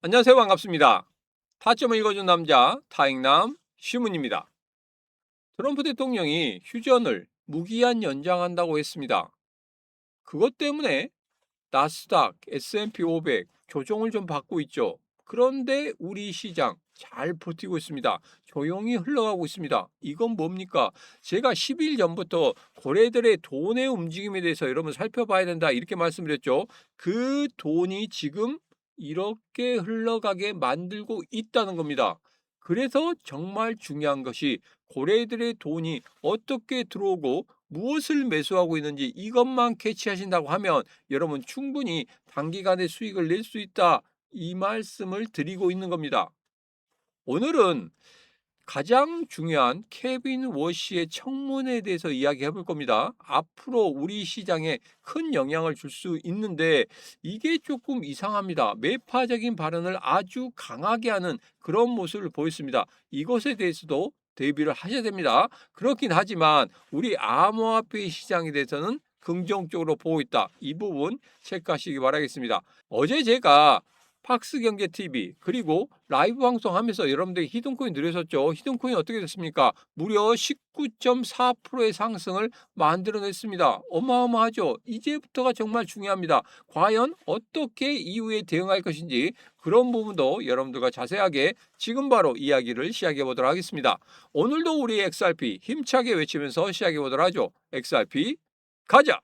안녕하세요. 반갑습니다. 타점을 읽어준 남자 타익남 시문입니다. 트럼프 대통령이 휴전을 무기한 연장한다고 했습니다. 그것 때문에 나스닥, S&P 500 조정을 좀 받고 있죠. 그런데 우리 시장 잘 버티고 있습니다. 조용히 흘러가고 있습니다. 이건 뭡니까? 제가 10일 전부터 고래들의 돈의 움직임에 대해서 여러분 살펴봐야 된다 이렇게 말씀드렸죠. 그 돈이 지금 이렇게 흘러가게 만들고 있다는 겁니다. 그래서 정말 중요한 것이 고래들의 돈이 어떻게 들어오고 무엇을 매수하고 있는지 이것만 캐치하신다고 하면 여러분 충분히 단기간에 수익을 낼 수 있다. 이 말씀을 드리고 있는 겁니다. 오늘은 가장 중요한 케빈 워시의 청문회에 대해서 이야기해 볼 겁니다. 앞으로 우리 시장에 큰 영향을 줄 수 있는데 이게 조금 이상합니다. 매파적인 발언을 아주 강하게 하는 그런 모습을 보였습니다. 이것에 대해서도 대비를 하셔야 됩니다. 그렇긴 하지만 우리 암호화폐 시장에 대해서는 긍정적으로 보고 있다. 이 부분 체크하시기 바라겠습니다. 어제 제가 팍스경제TV 그리고 라이브 방송하면서 여러분들이 히든코인 누렸었죠. 히든코인 어떻게 됐습니까? 무려 19.4%의 상승을 만들어냈습니다. 어마어마하죠. 이제부터가 정말 중요합니다. 과연 어떻게 이후에 대응할 것인지 그런 부분도 여러분들과 자세하게 지금 바로 이야기를 시작해 보도록 하겠습니다. 오늘도 우리 XRP 힘차게 외치면서 시작해 보도록 하죠. XRP 가자!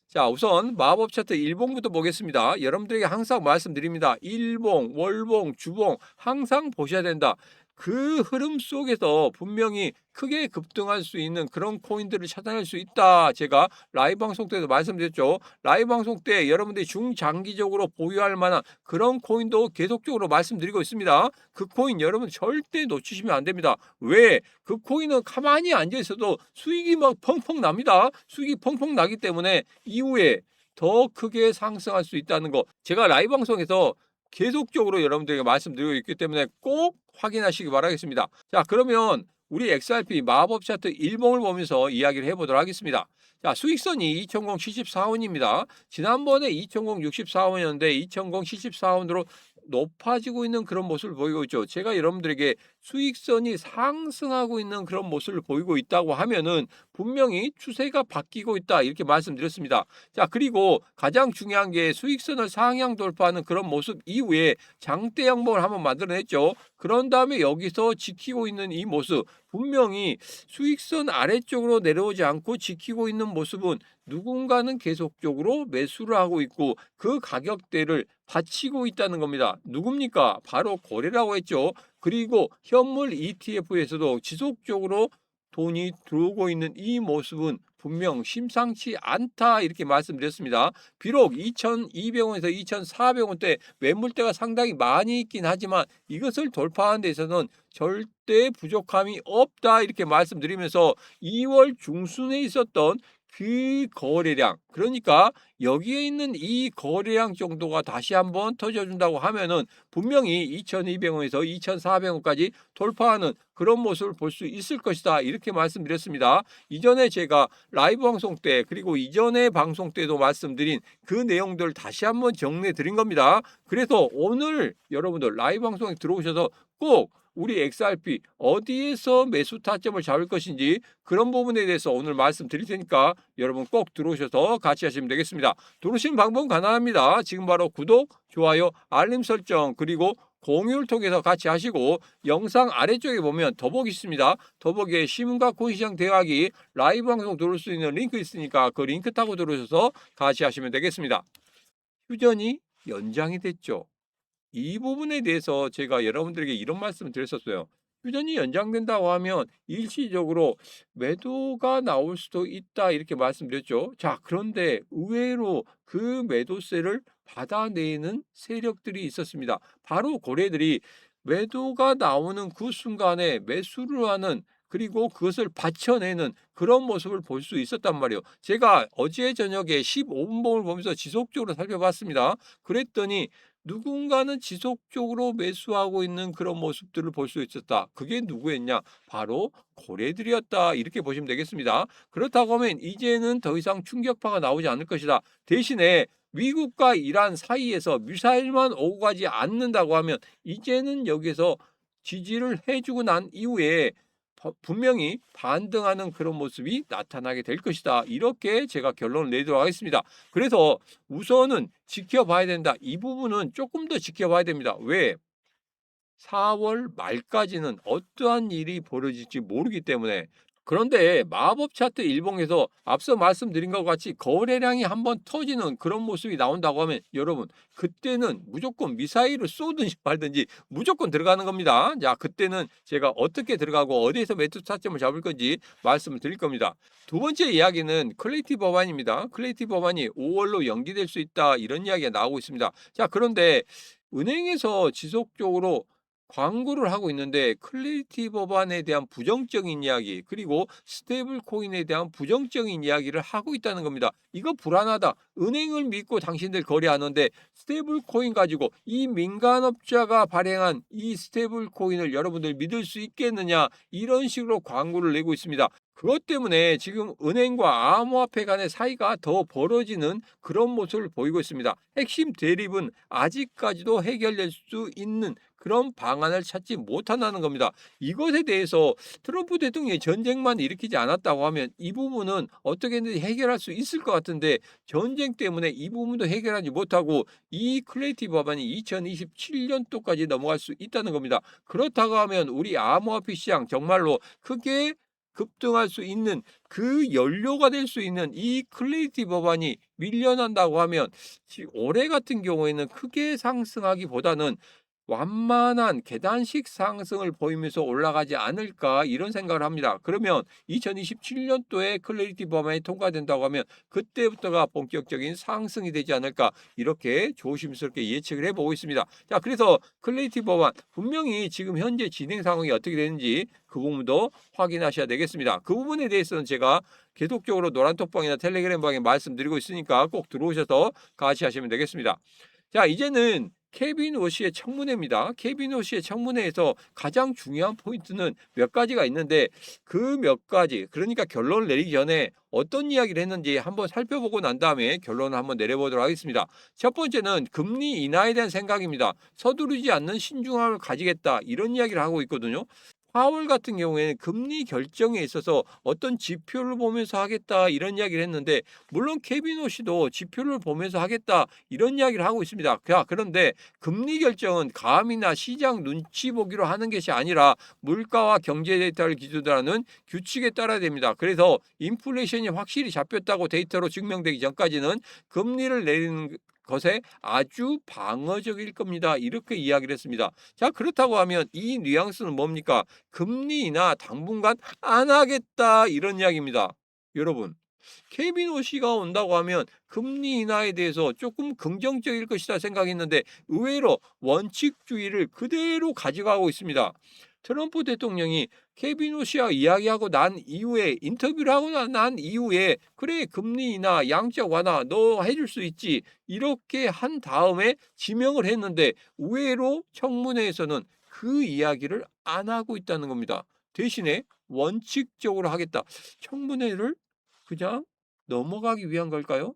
자, 우선 마법 차트 일봉부터 보겠습니다. 여러분들에게 항상 말씀드립니다. 일봉, 월봉, 주봉 항상 보셔야 된다. 그 흐름 속에서 분명히 크게 급등할 수 있는 그런 코인들을 찾아낼 수 있다. 제가 라이브 방송 때도 말씀드렸죠. 라이브 방송 때 여러분들이 중장기적으로 보유할 만한 그런 코인도 계속적으로 말씀드리고 있습니다. 그 코인 여러분 절대 놓치시면 안 됩니다. 왜? 그 코인은 가만히 앉아 있어도 수익이 막 펑펑 납니다. 수익이 펑펑 나기 때문에 이후에 더 크게 상승할 수 있다는 거 제가 라이브 방송에서 계속적으로 여러분들에게 말씀드리고 있기 때문에 꼭 확인하시기 바라겠습니다. 자, 그러면 우리 XRP 마법 차트 일봉을 보면서 이야기를 해보도록 하겠습니다. 자, 수익선이 2000 74원입니다. 지난번에 2000 64원이었는데 2000 74원으로 높아지고 있는 그런 모습을 보이고 있죠. 제가 여러분들에게 수익선이 상승하고 있는 그런 모습을 보이고 있다고 하면은 분명히 추세가 바뀌고 있다 이렇게 말씀드렸습니다. 자, 그리고 가장 중요한 게 수익선을 상향 돌파하는 그런 모습 이후에 장대 양봉을 한번 만들어냈죠. 그런 다음에 여기서 지키고 있는 이 모습 분명히 수익선 아래쪽으로 내려오지 않고 지키고 있는 모습은 누군가는 계속적으로 매수를 하고 있고 그 가격대를 받치고 있다는 겁니다. 누굽니까? 바로 거래라고 했죠. 그리고 현물 ETF에서도 지속적으로 돈이 들어오고 있는 이 모습은 분명 심상치 않다 이렇게 말씀드렸습니다. 비록 2,200원에서 2,400원대 매물대가 상당히 많이 있긴 하지만 이것을 돌파하는 데서는 절대 부족함이 없다 이렇게 말씀드리면서 2월 중순에 있었던 그 거래량 그러니까 여기에 있는 이 거래량 정도가 다시 한번 터져준다고 하면은 분명히 2,200원에서 2,400원까지 돌파하는 그런 모습을 볼 수 있을 것이다 이렇게 말씀드렸습니다. 이전에 제가 라이브 방송 때 그리고 이전의 방송 때도 말씀드린 그 내용들을 다시 한번 정리해 드린 겁니다. 그래서 오늘 여러분들 라이브 방송에 들어오셔서 꼭 우리 XRP 어디에서 매수 타점을 잡을 것인지 그런 부분에 대해서 오늘 말씀드릴 테니까 여러분 꼭 들어오셔서 같이 하시면 되겠습니다. 들어오시는 방법은 간단합니다. 지금 바로 구독, 좋아요, 알림 설정 그리고 공유를 통해서 같이 하시고 영상 아래쪽에 보면 더보기 있습니다. 더보기에 시문과 코인시장 대화기 라이브 방송 들어올 수 있는 링크 있으니까 그 링크 타고 들어오셔서 같이 하시면 되겠습니다. 휴전이 연장이 됐죠. 이 부분에 대해서 제가 여러분들에게 이런 말씀을 드렸었어요. 휴전이 연장된다고 하면 일시적으로 매도가 나올 수도 있다 이렇게 말씀드렸죠. 자, 그런데 의외로 그 매도세를 받아내는 세력들이 있었습니다. 바로 고래들이 매도가 나오는 그 순간에 매수를 하는 그리고 그것을 받쳐내는 그런 모습을 볼 수 있었단 말이에요. 제가 어제 저녁에 15분봉을 보면서 지속적으로 살펴봤습니다. 그랬더니 누군가는 지속적으로 매수하고 있는 그런 모습들을 볼 수 있었다. 그게 누구였냐? 바로 고래들이었다. 이렇게 보시면 되겠습니다. 그렇다고 하면 이제는 더 이상 충격파가 나오지 않을 것이다. 대신에 미국과 이란 사이에서 미사일만 오고 가지 않는다고 하면 이제는 여기서 지지를 해주고 난 이후에 분명히 반등하는 그런 모습이 나타나게 될 것이다. 이렇게 제가 결론을 내도록 하겠습니다. 그래서 우선은 지켜봐야 된다. 이 부분은 조금 더 지켜봐야 됩니다. 왜? 4월 말까지는 어떠한 일이 벌어질지 모르기 때문에. 그런데 마법 차트 일봉에서 앞서 말씀드린 것 같이 거래량이 한번 터지는 그런 모습이 나온다고 하면 여러분 그때는 무조건 미사일을 쏘든지 말든지 무조건 들어가는 겁니다. 자, 그때는 제가 어떻게 들어가고 어디에서 매수 타점을 잡을 건지 말씀을 드릴 겁니다. 두 번째 이야기는 클레이티 법안입니다. 클레이티 법안이 5월로 연기될 수 있다 이런 이야기가 나오고 있습니다. 자, 그런데 은행에서 지속적으로 광고를 하고 있는데 클레이티 법안에 대한 부정적인 이야기 그리고 스테이블 코인에 대한 부정적인 이야기를 하고 있다는 겁니다. 이거 불안하다. 은행을 믿고 당신들 거래하는데 스테이블 코인 가지고 이 민간업자가 발행한 이 스테이블 코인을 여러분들 믿을 수 있겠느냐 이런 식으로 광고를 내고 있습니다. 그것 때문에 지금 은행과 암호화폐 간의 사이가 더 벌어지는 그런 모습을 보이고 있습니다. 핵심 대립은 아직까지도 해결될 수 있는 그런 방안을 찾지 못한다는 겁니다. 이것에 대해서 트럼프 대통령이 전쟁만 일으키지 않았다고 하면 이 부분은 어떻게든 해결할 수 있을 것 같은데 전쟁 때문에 이 부분도 해결하지 못하고 이 클레이티 법안이 2027년도까지 넘어갈 수 있다는 겁니다. 그렇다고 하면 우리 암호화폐 시장 정말로 크게 급등할 수 있는 그 연료가 될 수 있는 이 클레이티 법안이 밀려난다고 하면 올해 같은 경우에는 크게 상승하기보다는 완만한 계단식 상승을 보이면서 올라가지 않을까 이런 생각을 합니다. 그러면 2027년도에 클래리티 법안이 통과된다고 하면 그때부터가 본격적인 상승이 되지 않을까 이렇게 조심스럽게 예측을 해보고 있습니다. 자, 그래서 클래리티 법안 분명히 지금 현재 진행 상황이 어떻게 되는지 그 부분도 확인하셔야 되겠습니다. 그 부분에 대해서는 제가 계속적으로 노란톡방이나 텔레그램 방에 말씀드리고 있으니까 꼭 들어오셔서 같이 하시면 되겠습니다. 자, 이제는 케빈 워시의 청문회입니다. 케빈 워시의 청문회에서 가장 중요한 포인트는 몇 가지가 있는데 그 몇 가지, 그러니까 결론을 내리기 전에 어떤 이야기를 했는지 한번 살펴보고 난 다음에 결론을 한번 내려보도록 하겠습니다. 첫 번째는 금리 인하에 대한 생각입니다. 서두르지 않는 신중함을 가지겠다 이런 이야기를 하고 있거든요. 파월 같은 경우에는 금리 결정에 있어서 어떤 지표를 보면서 하겠다 이런 이야기를 했는데 물론 케빈 오씨도 지표를 보면서 하겠다 이런 이야기를 하고 있습니다. 그런데 금리 결정은 감이나 시장 눈치 보기로 하는 것이 아니라 물가와 경제 데이터를 기준으로 하는 규칙에 따라야 됩니다. 그래서 인플레이션이 확실히 잡혔다고 데이터로 증명되기 전까지는 금리를 내리는 것에 아주 방어적일 겁니다. 이렇게 이야기를 했습니다. 자, 그렇다고 하면 이 뉘앙스는 뭡니까? 금리 인하 당분간 안 하겠다 이런 이야기입니다. 여러분, 케빈 오씨가 온다고 하면 금리 인하에 대해서 조금 긍정적일 것이다 생각했는데 의외로 원칙주의를 그대로 가져가고 있습니다. 트럼프 대통령이 케빈 오씨와 이야기하고 난 이후에 인터뷰를 하고 난 이후에 그래 금리 인하 양적 완화 너 해줄 수 있지 이렇게 한 다음에 지명을 했는데 의외로 청문회에서는 그 이야기를 안 하고 있다는 겁니다. 대신에 원칙적으로 하겠다. 청문회를 그냥 넘어가기 위한 걸까요?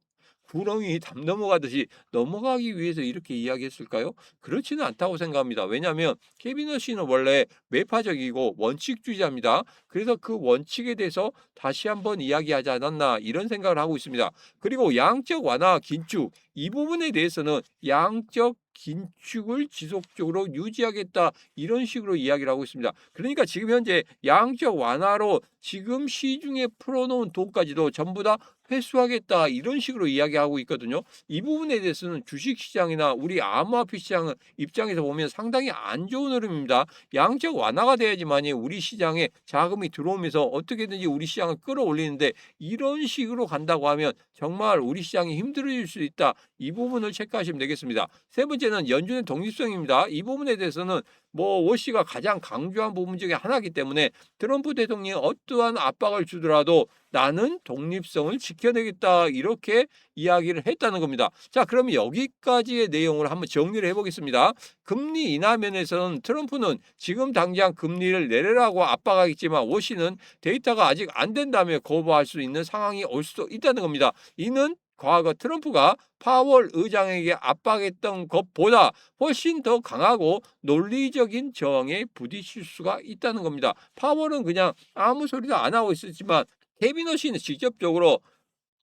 구렁이 담 넘어가듯이 넘어가기 위해서 이렇게 이야기했을까요? 그렇지는 않다고 생각합니다. 왜냐하면 케빈 허씨는 원래 매파적이고 원칙주의자입니다. 그래서 그 원칙에 대해서 다시 한번 이야기하지 않았나 이런 생각을 하고 있습니다. 그리고 양적 완화 긴축 이 부분에 대해서는 양적 긴축을 지속적으로 유지하겠다 이런 식으로 이야기를 하고 있습니다. 그러니까 지금 현재 양적 완화로 지금 시중에 풀어놓은 돈까지도 전부 다 회수하겠다 이런 식으로 이야기하고 있거든요. 이 부분에 대해서는 주식시장이나 우리 암호화폐 시장 입장에서 보면 상당히 안 좋은 흐름입니다. 양적 완화가 돼야지만이 우리 시장에 자금이 들어오면서 어떻게든지 우리 시장을 끌어올리는데 이런 식으로 간다고 하면 정말 우리 시장이 힘들어질 수 있다. 이 부분을 체크하시면 되겠습니다. 세 번째는 연준의 독립성입니다. 이 부분에 대해서는 뭐 워시가 가장 강조한 부분 중에 하나이기 때문에 트럼프 대통령이 어떠한 압박을 주더라도 나는 독립성을 지켜내겠다 이렇게 이야기를 했다는 겁니다. 자, 그러면 여기까지의 내용을 한번 정리를 해보겠습니다. 금리 인하 면에서는 트럼프는 지금 당장 금리를 내리라고 압박하겠지만 워시는 데이터가 아직 안 된다며 거부할 수 있는 상황이 올 수도 있다는 겁니다. 이는 과거 트럼프가 파월 의장에게 압박했던 것보다 훨씬 더 강하고 논리적인 저항에 부딪힐 수가 있다는 겁니다. 파월은 그냥 아무 소리도 안 하고 있었지만 캐비너시는 직접적으로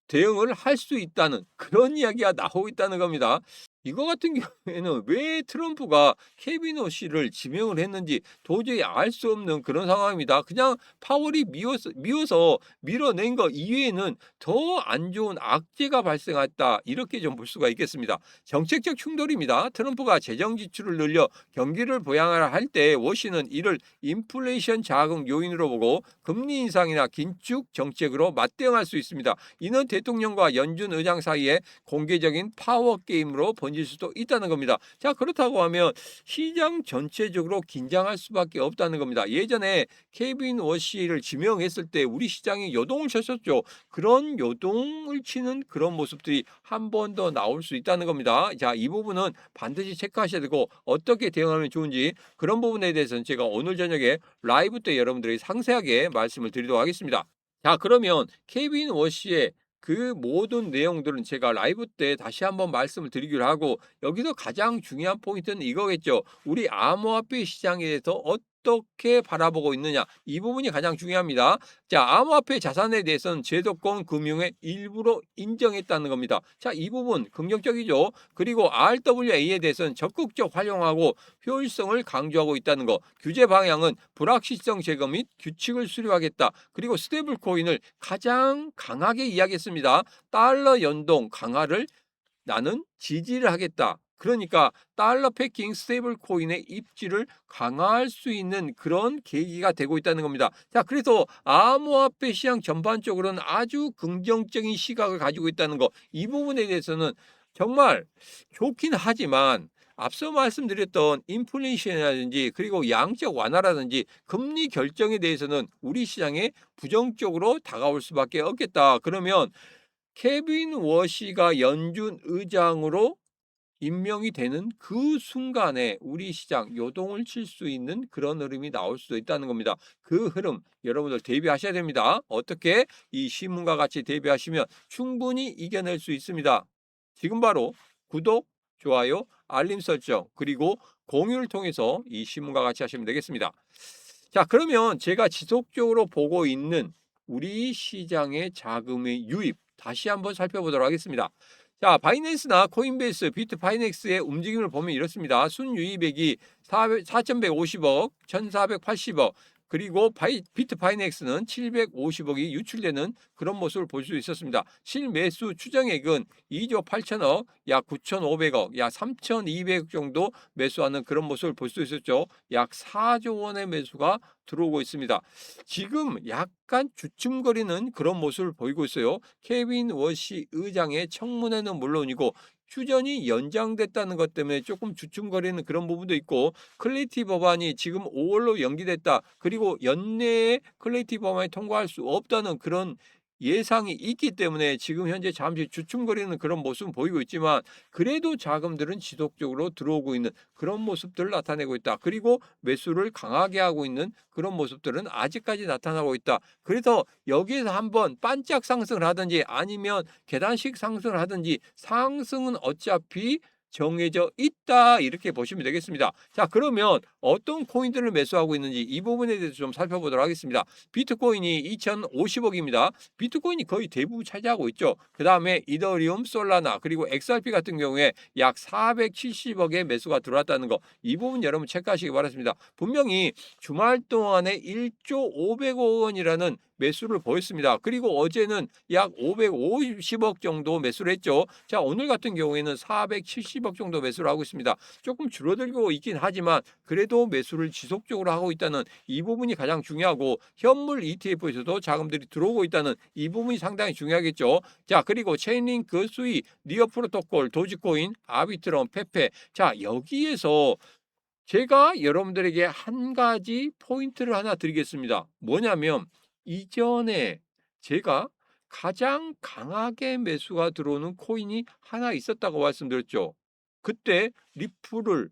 대응을 할 수 있다는 그런 이야기가 나오고 있다는 겁니다. 이거 같은 경우에는 왜 트럼프가 케빈 오씨를 지명을 했는지 도저히 알 수 없는 그런 상황입니다. 그냥 파월이 미워서 밀어낸 거 이외에는 더 안 좋은 악재가 발생했다 이렇게 좀 볼 수가 있겠습니다. 정책적 충돌입니다. 트럼프가 재정 지출을 늘려 경기를 부양하라 할 때 워시는 이를 인플레이션 자극 요인으로 보고 금리 인상이나 긴축 정책으로 맞대응할 수 있습니다. 이는 대통령과 연준 의장 사이에 공개적인 파워 게임으로 번질 수도 있다는 겁니다. 자, 그렇다고 하면 시장 전체적으로 긴장할 수밖에 없다는 겁니다. 예전에 케빈 워시를 지명했을 때 우리 시장이 요동을 쳤었죠. 그런 요동을 치는 그런 모습들이 한 번 더 나올 수 있다는 겁니다. 자, 이 부분은 반드시 체크하셔야 되고 어떻게 대응하면 좋은지 그런 부분에 대해서는 제가 오늘 저녁에 라이브 때 여러분들에게 상세하게 말씀을 드리도록 하겠습니다. 자, 그러면 케빈 워시의 그 모든 내용들은 제가 라이브 때 다시 한번 말씀을 드리기로 하고 여기서 가장 중요한 포인트는 이거겠죠. 우리 암호화폐 시장에 대해서 어떻게 바라보고 있느냐 이 부분이 가장 중요합니다. 자, 암호화폐 자산에 대해서는 제도권 금융의 일부로 인정했다는 겁니다. 자, 이 부분 긍정적이죠. 그리고 RWA에 대해서는 적극적 활용하고 효율성을 강조하고 있다는 거. 규제 방향은 불확실성 제거 및 규칙을 수립하겠다. 그리고 스테이블 코인을 가장 강하게 이야기했습니다. 달러 연동 강화를 나는 지지를 하겠다. 그러니까 달러 패킹 스테이블 코인의 입지를 강화할 수 있는 그런 계기가 되고 있다는 겁니다. 자, 그래서 암호화폐 시장 전반적으로는 아주 긍정적인 시각을 가지고 있다는 거. 이 부분에 대해서는 정말 좋긴 하지만 앞서 말씀드렸던 인플레이션이라든지 그리고 양적 완화라든지 금리 결정에 대해서는 우리 시장에 부정적으로 다가올 수밖에 없겠다. 그러면 케빈 워시가 연준 의장으로 임명이 되는 그 순간에 우리 시장 요동을 칠 수 있는 그런 흐름이 나올 수도 있다는 겁니다. 그 흐름 여러분들 대비하셔야 됩니다. 어떻게 이 신문과 같이 대비하시면 충분히 이겨낼 수 있습니다. 지금 바로 구독, 좋아요, 알림 설정 그리고 공유를 통해서 이 신문과 같이 하시면 되겠습니다. 자, 그러면 제가 지속적으로 보고 있는 우리 시장의 자금의 유입 다시 한번 살펴보도록 하겠습니다. 자, 바이낸스나 코인베이스, 비트파이넥스의 움직임을 보면 이렇습니다. 순유입액이 4,150억, 1,480억, 그리고 비트파이넥스는 750억이 유출되는 그런 모습을 볼 수 있었습니다. 실매수 추정액은 2조 8천억, 약 9,500억, 약 3,200억 정도 매수하는 그런 모습을 볼 수 있었죠. 약 4조 원의 매수가 들어오고 있습니다. 지금 약간 주춤거리는 그런 모습을 보이고 있어요. 케빈 워시 의장의 청문회는 물론이고 휴전이 연장됐다는 것 때문에 조금 주춤거리는 그런 부분도 있고 클레이티 법안이 지금 5월로 연기됐다. 그리고 연내에 클레이티 법안이 통과할 수 없다는 그런 예상이 있기 때문에 지금 현재 잠시 주춤거리는 그런 모습은 보이고 있지만 그래도 자금들은 지속적으로 들어오고 있는 그런 모습들을 나타내고 있다. 그리고 매수를 강하게 하고 있는 그런 모습들은 아직까지 나타나고 있다. 그래서 여기에서 한번 반짝 상승을 하든지 아니면 계단식 상승을 하든지 상승은 어차피 정해져 있다 이렇게 보시면 되겠습니다. 자, 그러면 어떤 코인들을 매수하고 있는지 이 부분에 대해서 좀 살펴보도록 하겠습니다. 비트코인이 2,050억입니다. 비트코인이 거의 대부분 차지하고 있죠. 그 다음에 이더리움, 솔라나 그리고 XRP 같은 경우에 약 470억의 매수가 들어왔다는 거 이 부분 여러분 체크하시기 바랍니다. 분명히 주말 동안에 1조 500억 원이라는 매수를 보였습니다. 그리고 어제는 약 550억 정도 매수를 했죠. 자, 오늘 같은 경우에는 470억 정도 매수를 하고 있습니다. 조금 줄어들고 있긴 하지만 그래도 매수를 지속적으로 하고 있다는 이 부분이 가장 중요하고 현물 ETF에서도 자금들이 들어오고 있다는 이 부분이 상당히 중요하겠죠. 자, 그리고 체인링크, 수이, 니어 프로토콜, 도지코인, 아비트럼, 페페. 자, 여기에서 제가 여러분들에게 한 가지 포인트를 하나 드리겠습니다. 뭐냐면 이전에 제가 가장 강하게 매수가 들어오는 코인이 하나 있었다고 말씀드렸죠. 그때 리플을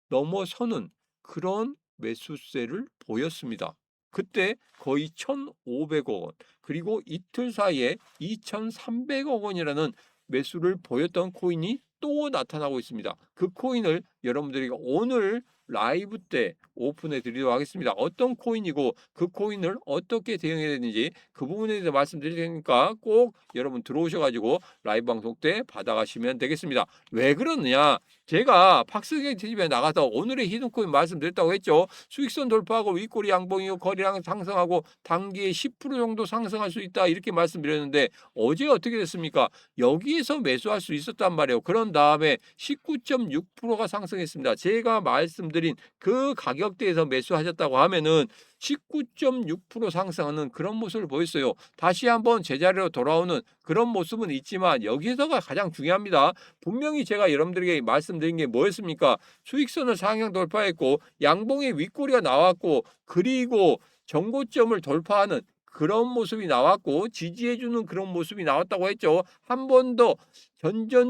넘어서는 그런 매수세를 보였습니다. 그때 거의 1,500억 원, 그리고 이틀 사이에 2,300억 원이라는 매수를 보였던 코인이 또 나타나고 있습니다. 그 코인을 여러분들이 오늘 라이브 때 오픈해 드리도록 하겠습니다. 어떤 코인이고 그 코인을 어떻게 대응해야 되는지 그 부분에 대해서 말씀드릴 테니까 꼭 여러분 들어오셔가지고 라이브 방송 때 받아가시면 되겠습니다. 왜 그러느냐? 제가 박스경 TV에 나가서 오늘의 히든코인 말씀드렸다고 했죠. 수익선 돌파하고 윗꼬리 양봉이고 거래량 상승하고 단기에 10% 정도 상승할 수 있다 이렇게 말씀드렸는데 어제 어떻게 됐습니까? 여기에서 매수할 수 있었단 말이에요. 그런 다음에 19.6%가 상승했습니다. 제가 말씀드린 그 가격대에서 매수하셨다고 하면은 19.6% 상승하는 그런 모습을 보였어요. 다시 한번 제자리로 돌아오는 그런 모습은 있지만 여기서가 가장 중요합니다. 분명히 제가 여러분들에게 말씀드린 게 뭐였습니까? 수익선을 상향 돌파했고 양봉의 윗꼬리가 나왔고 그리고 정고점을 돌파하는 그런 모습이 나왔고 지지해주는 그런 모습이 나왔다고 했죠. 한 번 더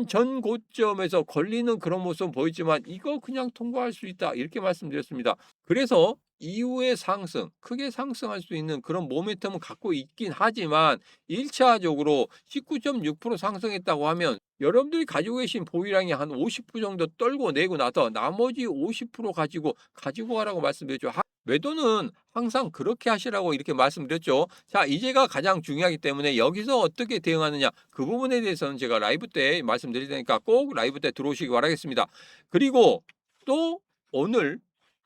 전 고점에서 걸리는 그런 모습은 보이지만 이거 그냥 통과할 수 있다 이렇게 말씀드렸습니다. 그래서 이후의 상승, 크게 상승할 수 있는 그런 모멘텀은 갖고 있긴 하지만 1차적으로 19.6% 상승했다고 하면 여러분들이 가지고 계신 보유량이 한 50% 정도 떨고 내고 나서 나머지 50% 가지고 가라고 말씀드렸죠. 매도는 항상 그렇게 하시라고 이렇게 말씀드렸죠. 자, 이제가 가장 중요하기 때문에 여기서 어떻게 대응하느냐 그 부분에 대해서는 제가 라이브 때 말씀드릴 테니까 꼭 라이브 때 들어오시기 바라겠습니다. 그리고 또 오늘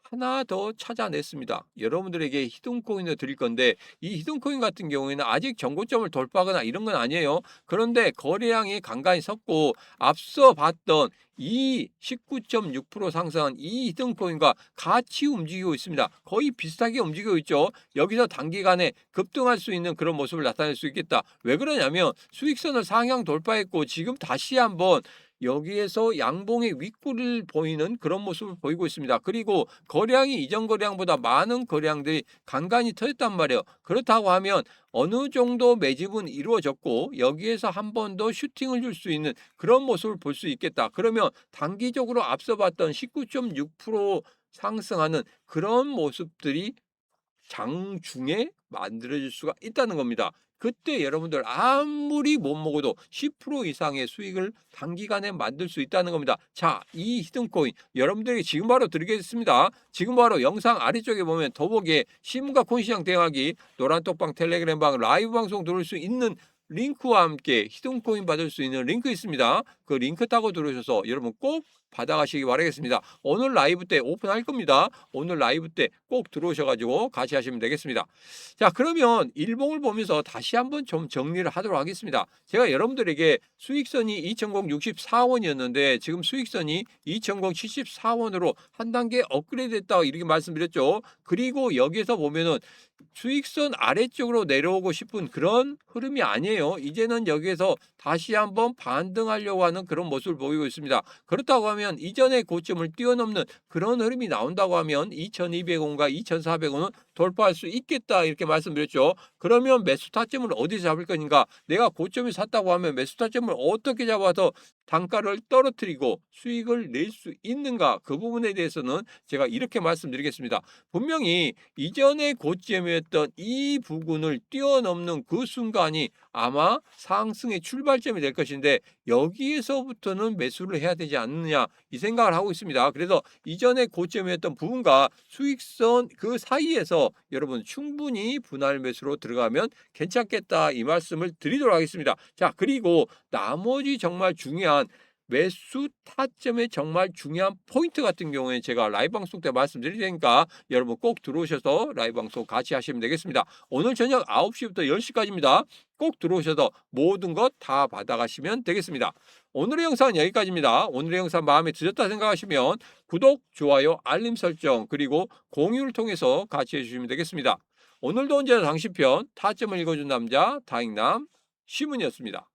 하나 더 찾아냈습니다. 여러분들에게 히든코인을 드릴 건데 이 히든코인 같은 경우에는 아직 정고점을 돌파하거나 이런 건 아니에요. 그런데 거래량이 간간히 섰고 앞서 봤던 이 19.6% 상승한 이 히든코인과 같이 움직이고 있습니다. 거의 비슷하게 움직이고 있죠. 여기서 단기간에 급등할 수 있는 그런 모습을 나타낼 수 있겠다. 왜 그러냐면 수익선을 상향 돌파했고 지금 다시 한번 여기에서 양봉의 윗골을 보이는 그런 모습을 보이고 있습니다. 그리고 거래량이 이전 거래량보다 많은 거래량들이 간간히 터졌단 말이에요. 그렇다고 하면 어느 정도 매집은 이루어졌고 여기에서 한 번 더 슈팅을 줄 수 있는 그런 모습을 볼 수 있겠다. 그러면 단기적으로 앞서 봤던 19.6% 상승하는 그런 모습들이 장중에 만들어질 수가 있다는 겁니다. 그때 여러분들 아무리 못 먹어도 10% 이상의 수익을 단기간에 만들 수 있다는 겁니다. 자, 이 히든코인 여러분들에게 지금 바로 드리겠습니다. 지금 바로 영상 아래쪽에 보면 더보기에 신문과 코인시장 대응하기 노란톡방 텔레그램방 라이브 방송 들을 수 있는 링크와 함께 히든코인 받을 수 있는 링크 있습니다. 그 링크 타고 들어오셔서 여러분 꼭 받아가시기 바라겠습니다. 오늘 라이브 때 오픈할 겁니다. 오늘 라이브 때 꼭 들어오셔가지고 같이 하시면 되겠습니다. 자, 그러면 일봉을 보면서 다시 한번 좀 정리를 하도록 하겠습니다. 제가 여러분들에게 수익선이 2,064원이었는데 지금 수익선이 2,074원으로 한 단계 업그레이드 됐다고 이렇게 말씀드렸죠. 그리고 여기에서 보면은 수익선 아래쪽으로 내려오고 싶은 그런 흐름이 아니에요. 이제는 여기에서 다시 한번 반등하려고 하는 그런 모습을 보이고 있습니다. 그렇다고 하면 이전의 고점을 뛰어넘는 그런 흐름이 나온다고 하면 2,200원과 2,400원은 돌파할 수 있겠다 이렇게 말씀드렸죠. 그러면 매수 타점을 어디서 잡을 것인가? 내가 고점에 샀다고 하면 매수 타점을 어떻게 잡아서 단가를 떨어뜨리고 수익을 낼 수 있는가? 그 부분에 대해서는 제가 이렇게 말씀드리겠습니다. 분명히 이전의 고점이었던 이 부분을 뛰어넘는 그 순간이 아마 상승의 출발점이 될 것인데 여기에서부터는 매수를 해야 되지 않느냐 이 생각을 하고 있습니다. 그래서 이전의 고점이었던 부분과 수익선 그 사이에서 여러분 충분히 분할 매수로 들어가면 괜찮겠다 이 말씀을 드리도록 하겠습니다. 자, 그리고 나머지 정말 중요한 매수 타점의 정말 중요한 포인트 같은 경우에 제가 라이브 방송 때 말씀드릴 테니까 여러분 꼭 들어오셔서 라이브 방송 같이 하시면 되겠습니다. 오늘 저녁 9시부터 10시까지입니다. 꼭 들어오셔서 모든 것 다 받아가시면 되겠습니다. 오늘의 영상은 여기까지입니다. 오늘의 영상 마음에 드셨다 생각하시면 구독, 좋아요, 알림 설정 그리고 공유를 통해서 같이 해주시면 되겠습니다. 오늘도 언제나 당신 편 타점을 읽어준 남자 다익남 시문이었습니다.